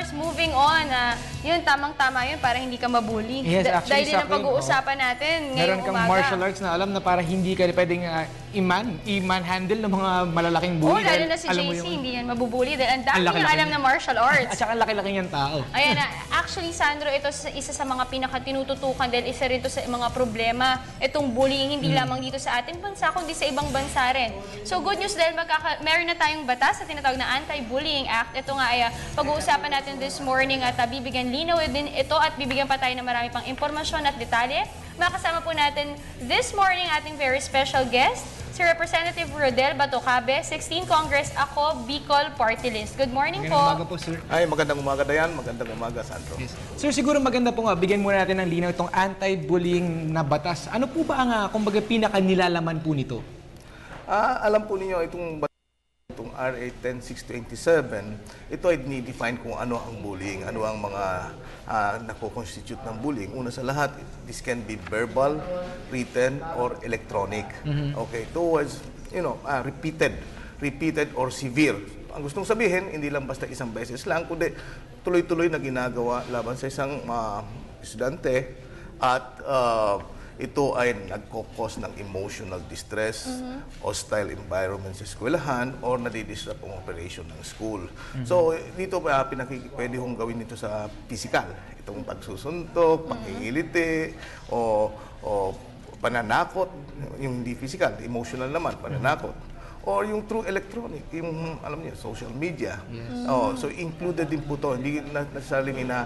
Charles, moving on. Yun, tamang-tama yun para hindi ka mabully. Yes, actually, dahil din ang pag-uusapan natin ngayong meron kang umaga. martial arts na alam na para hindi ka pwedeng i-manhandle ng mga malalaking bully. Lalo na si JC, hindi yan mabubully dahil ang dami niyang alam na martial arts. At saka ang laki-laki niyang tao. Ayan na. Actually, Sandro, ito isa sa mga pinaka-tinututukan dahil isa rin ito sa mga problema. Itong bullying, hindi lamang dito sa ating bansa, kundi sa ibang bansa rin. So, good news dahil meron na tayong batas na tinatawag na Anti-Bullying Act. Ito nga ay pag-uusapan natin this morning at bibigyan linaw din ito at bibigyan pa tayo ng marami pang impormasyon at detalye. Makasama po natin this morning ating very special guest, si Representative Rodel Batocabe, 16th Congress, ako, Bicol Party List. Good morning po. Magandang umaga po, sir. Ay, magandang umaga, Dayan. Magandang umaga, Sandro. Yes. Sir, siguro maganda po nga, bigyan muna natin ng linaw itong anti-bullying na batas. Ano po ba ang, kumbaga, pinaka-nilalaman po nito? Alam po ninyo, itong RA 10627, ito ay dinidefine kung ano ang bullying, ano ang mga nako-constitute ng bullying. Una sa lahat, this can be verbal, written, or electronic. Okay, towards, repeated or severe. Ang gustong sabihin, hindi lang basta isang beses lang, kundi tuloy-tuloy na ginagawa laban sa isang estudyante at ito ay nagkukos ng emotional distress, hostile environment sa eskwelahan, or nadidisrupt ang operation ng school. So, dito pwede hong gawin ito sa physical. Itong pagsusuntok, pangingiliti, o pananakot, yung hindi physical, emotional naman, pananakot. Or yung through electronic, yung, alam niyo, social media. Yes. So, included din po ito. Hindi necessarily na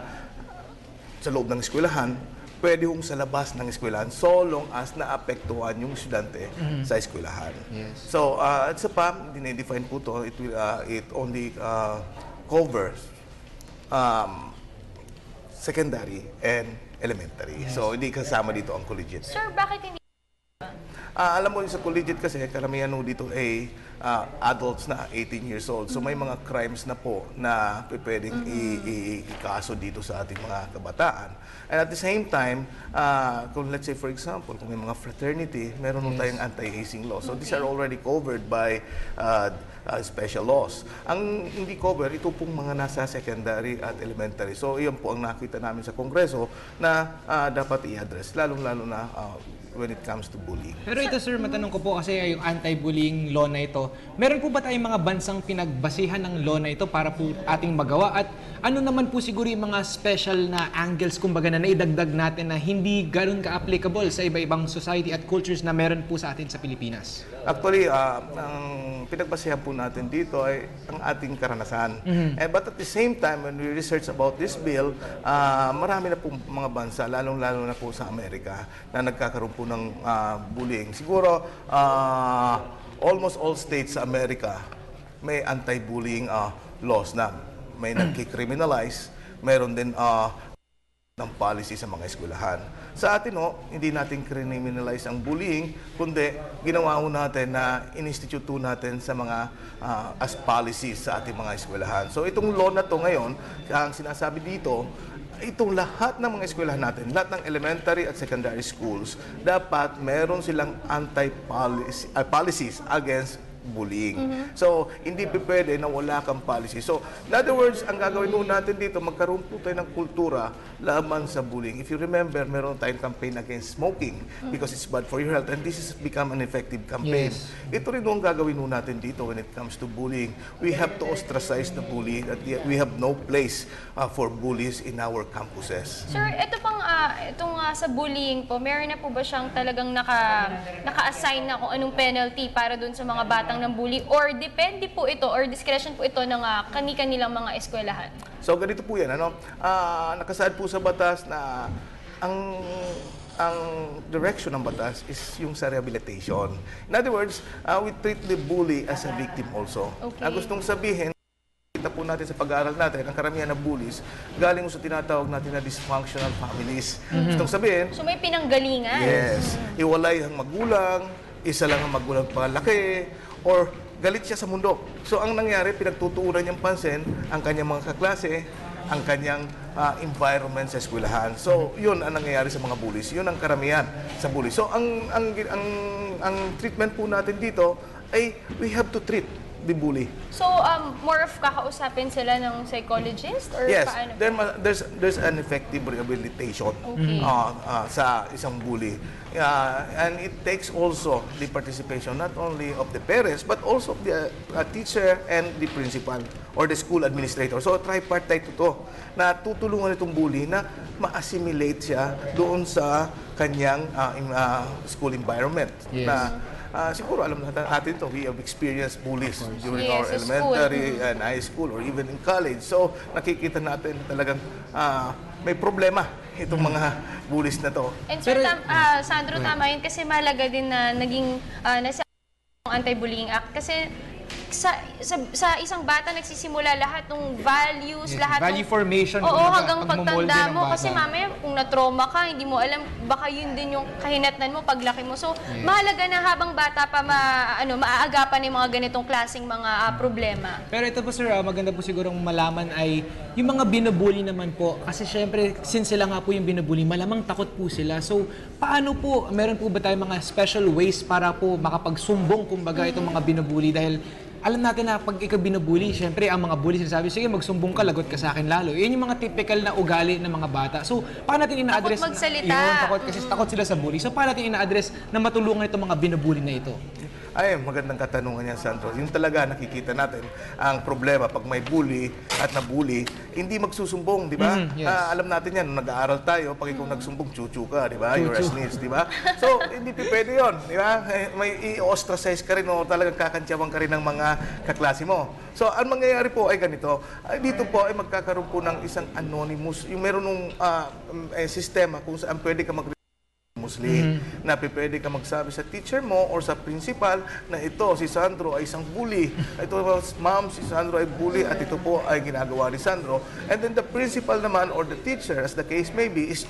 sa loob ng eskwelahan, pwede hong sa labas ng eskwelahan so long as naapektuhan yung estudyante sa eskwelahan. Yes. So, at sa pa, dinedefine po ito, it only covers secondary and elementary. Yes. So, hindi kasama dito ang collegiate. Sir, bakit hindi? Alam mo, sa collegiate kasi, karamihan dito ay adults na 18 years old. So may mga crimes na po na pwedeng ikaso dito sa ating mga kabataan. And at the same time, kung let's say for example, kung may mga fraternity, meron tayong anti-hazing law. So these are already covered by special laws. Ang hindi cover, ito pong mga nasa secondary at elementary. So iyon po ang nakita namin sa Kongreso na dapat i-address, lalong-lalo na when it comes to bullying. Pero ito, sir, matanong ko po kasi yung anti-bullying law na ito, meron po ba tayong mga bansang pinagbasihan ng law na ito para po ating magawa? At ano naman po siguro yung mga special na angles, kumbaga, na naidagdag natin na hindi ganun ka-applicable sa iba-ibang society at cultures na meron po sa atin sa Pilipinas? Actually, ang pinagbasihan po natin dito ay ang ating karanasan. But at the same time, when we research about this bill, marami na po mga bansa, lalong-lalo na po sa Amerika, na nagkakaroon po ng bullying. Siguro, almost all states sa Amerika may anti-bullying laws na. May nagki-criminalize, meron din ng policy sa mga eskwelahan. Sa atin, hindi natin criminalize ang bullying, kundi ginawa natin na in-institute natin sa mga as policies sa ating mga eskwelahan. So itong law na to ngayon, ang sinasabi dito, itong lahat ng mga eskwelahan natin, lahat ng elementary at secondary schools, dapat meron silang anti-policies against bullying. So, hindi pwede na wala kang policy. So, in other words, ang gagawin mo natin dito, magkaroon po tayo ng kultura laban sa bullying. If you remember, meron tayong campaign against smoking because it's bad for your health, and this has become an effective campaign. Yes. Ito rin ang gagawin mo natin dito when it comes to bullying. We have to ostracize the bully, that we have no place for bullies in our campuses. Sir, ito pang itong sa bullying po, meron na po ba siyang talagang naka-assign na kung anong penalty para dun sa mga batang ng bully, or depende po ito or discretion po ito ng kani-kanilang mga eskwelahan? So ganito po yan, nakasaad po sa batas na ang direction ng batas is yung sa rehabilitation. In other words, we treat the bully as a victim also. Okay. Ang gustong sabihin, kita po natin sa pag-aaral natin, ang karamihan ng bullies, galing sa tinatawag natin na dysfunctional families. Gustong sabihin, So may pinanggalingan? yes, hiwalay ang magulang, isa lang ang magulang palaki, or galit siya sa mundo. So ang nangyari, pinagtutuunan niyang pansin ang kanyang mga kaklase, ang kanyang environment sa eskwelahan. So yun ang nangyayari sa mga bullies. Yun ang karamihan sa bullies. So ang treatment po natin dito ay we have to treat the bully. So, more of kakausapin sila ng psychologist or Yes, paano? there's an effective rehabilitation Okay. sa isang bully. And it takes also the participation not only of the parents but also of the teacher and the principal or the school administrator. So tripartite ito na tutulungan itong bully na ma-assimilate siya doon sa kanyang school environment. Yes. Siguro alam natin ito, we have experienced bullies during Yes, our sa school. elementary and high school or even in college. So nakikita natin talagang may problema itong mga bullies na to. And sir, Pero- Sandro, tama yun kasi mahalaga din na naging nasa Anti-Bullying Act kasi sa isang bata nagsisimula lahat ng values, Yes, lahat value formation, Oo, kumbaga, hanggang pagmamolde pagtanda ng mo bata. kasi mamaya kung na-trauma ka, hindi mo alam baka yun din yung kahinatnan mo paglaki mo. So, mahalaga na habang bata pa maaagapan yung mga ganitong klaseng mga problema. Pero ito po sir, maganda po sigurong malaman ay yung mga binubuli naman po. Kasi syempre, since sila nga po yung binubuli, malamang takot po sila. So, paano po, meron po ba tayong mga special ways para po makapagsumbong kumbaga itong mga binubuli? Dahil alam natin na pag ikaw binubuli, syempre ang mga bully sinasabi, sige magsumbong ka, lagot ka sa akin lalo. Yan yung mga typical na ugali ng mga bata. So, paano natin ina-address? Takot magsalita. Yun, kasi takot sila sa bully. So, paano natin ina-address na matulungan itong mga binubuli na ito? Ay, magandang katanungan yan, Sandro. Yung talaga nakikita natin ang problema pag may bully at nabully, hindi magsusumbong, di ba? Yes. Alam natin yan, nung nag-aaral tayo, pag ikaw nagsumbong, chuchu ka, di ba? You're a snitch, di ba? So, hindi pwede yun, di ba? May i-ostracize ka rin o talagang kakantsawang ka rin ng mga kaklase mo. So, ang mangyayari po ay ganito. Dito po ay magkakaroon po ng isang anonymous, yung meron ng sistema kung saan pwede ka Muslim, na pwede ka magsabi sa teacher mo or sa principal na ito, si Sandro ay isang bully. Ito, ma'am, si Sandro ay bully at ito po ay ginagawa ni Sandro. And then the principal naman or the teacher, as the case may be, is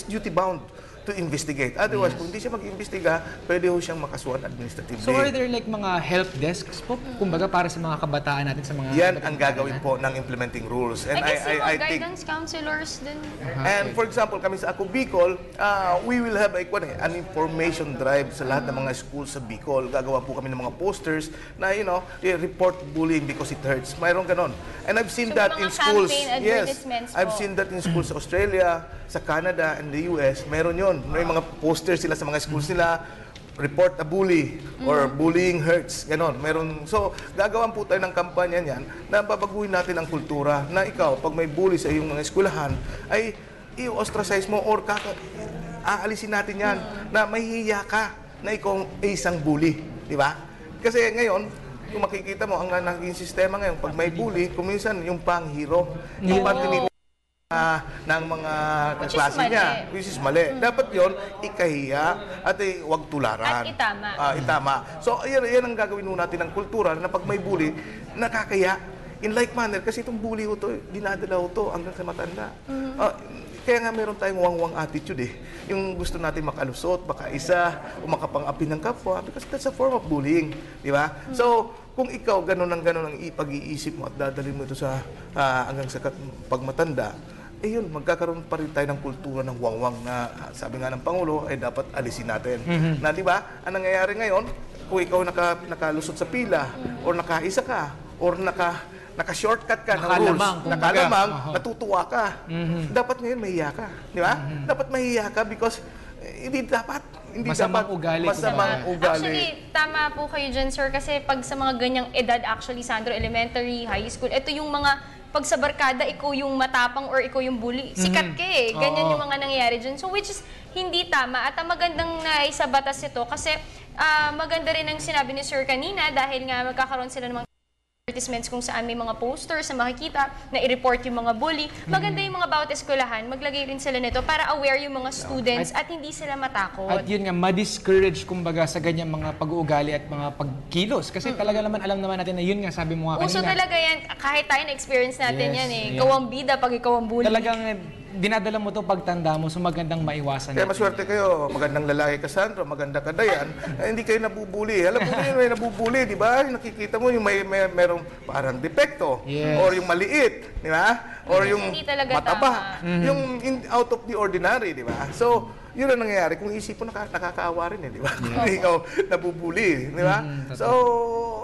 duty-bound to investigate. Otherwise, kung hindi siya mag-imbestiga, pwede ho siyang makasuhan administratively. So, are there like mga help desks po? Kumbaga para sa mga kabataan natin, sa mga... Yan ang gagawin po ng implementing rules. I guess yung mga think guidance counselors din. And for example, kami sa Ako Bicol, we will have an information drive sa lahat ng mga schools sa Bicol. Gagawa po kami ng mga posters na, report bullying because it hurts. Mayroon ganon. And I've seen So, that mga in schools. campaign advertisements I've po. seen that in schools sa Australia, sa Canada, and the US. Mayroon yon. May mga posters sila sa mga schools nila, report a bully or bullying hurts, ganon. Meron. So, gagawan po tayo ng kampanya niyan na babaguhin natin ang kultura na ikaw, pag may bully sa iyong mga eskwelahan, ay i-ostracize mo or aalisin natin yan na mahihiya ka na ikaw ay isang bully. Di ba? Kasi ngayon, kung makikita mo, ang naging sistema ngayon, pag may bully, kuminsan yung panghero, yung pang ng mga Which is kaklase mali. niya. Which is mali. Dapat yon ikahiya at huwag tularan. At itama. Itama. So, yan ang gagawin mo natin ng kultura na pag may bully, nakakaya. In like manner, kasi itong bully ho to, dinadala ho to hanggang sa matanda. Kaya nga meron tayong wang-wang attitude eh. Yung gusto natin makalusot, makaisa, o makapang-api ng kapwa, because that's a form of bullying. Di ba? So, kung ikaw ganun ang pag-iisip mo at dadalhin mo ito sa hanggang sa pagmatanda, yun, magkakaroon pa rin tayo ng kultura ng wangwang na sabi nga ng Pangulo ay dapat alisin natin. Na di ba, ang nangyayari ngayon, kung ikaw nakalusot sa pila, or nakaisa ka, or naka-shortcut ka ng rules, Nakalamang, kumbaga. nakalamang, natutuwa ka. Dapat ngayon mahiya ka. Di ba? Dapat mahiya ka because hindi dapat. Hindi Masamang dapat. ugali, Masamang ugali. Actually, tama po kayo dyan, sir, kasi pag sa mga ganyang edad, actually, Sandro, elementary, high school, ito yung mga pag sa barkada, ikaw yung matapang or ikaw yung bully, sikat ka eh. Ganyan yung mga nangyayari dyan. So, which is hindi tama. At ang magandang naisabatas ito kasi maganda rin ang sinabi ni sir kanina dahil nga magkakaroon sila ng mga advertisements kung saan may mga posters na makikita na i-report yung mga bully. Maganda yung mga bawat eskwelahan, maglagay rin sila nito para aware yung mga students at hindi sila matakot. At yun nga, ma-discourage kumbaga sa ganyang mga pag-uugali at mga pagkilos. Kasi talaga naman, alam naman natin na yun nga, sabi mo nga Uso kanina. talaga yan, kahit tayo na-experience natin Yes, yan eh. yeah. Ikaw ang bida pag ikaw ang bully. Talagang dinadala mo to pagtanda mo, so magandang maiwasan Kaya natin. maswerte kayo, magandang lalaki ka, Sandro, maganda ka, Dayan, hindi kayo nabubuli. Alam mo yun, may nabubuli, di ba? Nakikita mo yung merong parang depekto, Yes. or yung maliit, di ba? Or yung Hindi talaga mataba, yung out of the ordinary, di ba? So, yun ang nangyayari. Kung isip mo, nakakaawa rin di ba? Kung ikaw nabubuli, di ba? So,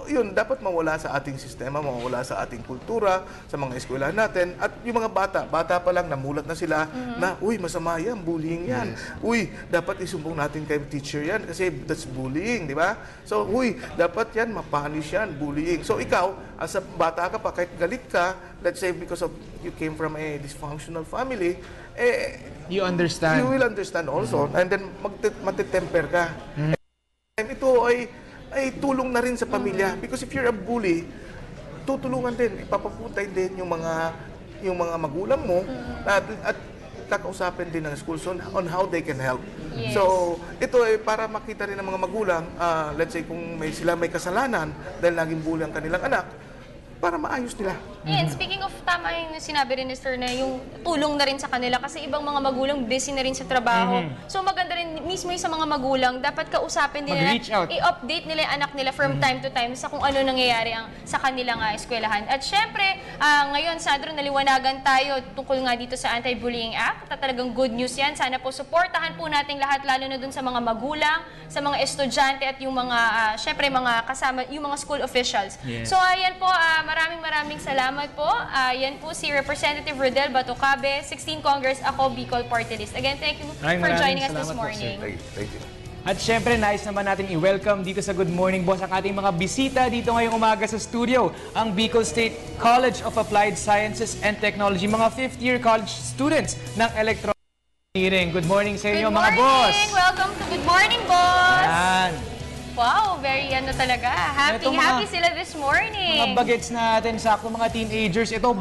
yun, dapat mawala sa ating sistema, mawala sa ating kultura, sa mga eskwelahan natin. At yung mga bata pa lang, namulat na sila na, uy, masama yan, bullying yan. Uy, dapat isumbong natin kay teacher yan kasi that's bullying, di ba? So, uy, dapat yan, mapunish yan, bullying. So, ikaw, as a bata ka pa, kahit galit ka, let's say because of you came from a dysfunctional family, You understand. you will understand also, and then matitemper ka. Ito ay tulong na rin sa pamilya because if you're a bully, tutulungan din, ipapapuntay din yung mga magulang mo at kakausapin din ng schools on how they can help. Yes. So, ito ay para makita rin ng mga magulang, let's say kung sila may kasalanan dahil naging bully ang kanilang anak, para maayos nila. And speaking of, tama yung sinabi rin ni Sir na yung tulong na rin sa kanila kasi ibang mga magulang busy na rin sa trabaho. So maganda rin mismo yung sa mga magulang, dapat kausapin din nila, Mag-reach out. i-update nila yung anak nila from time to time sa kung ano nangyayari sa kanilang eskwelahan. At syempre, ngayon, Sandro, naliwanagan tayo tungkol nga dito sa Anti-Bullying Act. At talagang good news yan. Sana po supportahan po nating lahat, lalo na dun sa mga magulang, sa mga estudyante at yung mga, syempre, mga kasama, yung mga school officials. Yes. So ayan po, maraming salamat po. Yan po si Representative Rodel Batocabe, 16 Congress, ako, Bicol Party List. Again, thank you for joining us this salamat po, morning. Thank you. At syempre, nais naman natin i-welcome dito sa Good Morning Boss ang ating mga bisita dito ngayong umaga sa studio, ang Bicol State College of Applied Sciences and Technology, mga 5th-year college students ng Electronic Engineering. Good morning sa inyo, mga boss! Welcome to Good Morning, Boss! Yan. Wow, very talaga. Ito, Happy sila this morning. Mga bagets natin, sakto mga teenagers. Ito,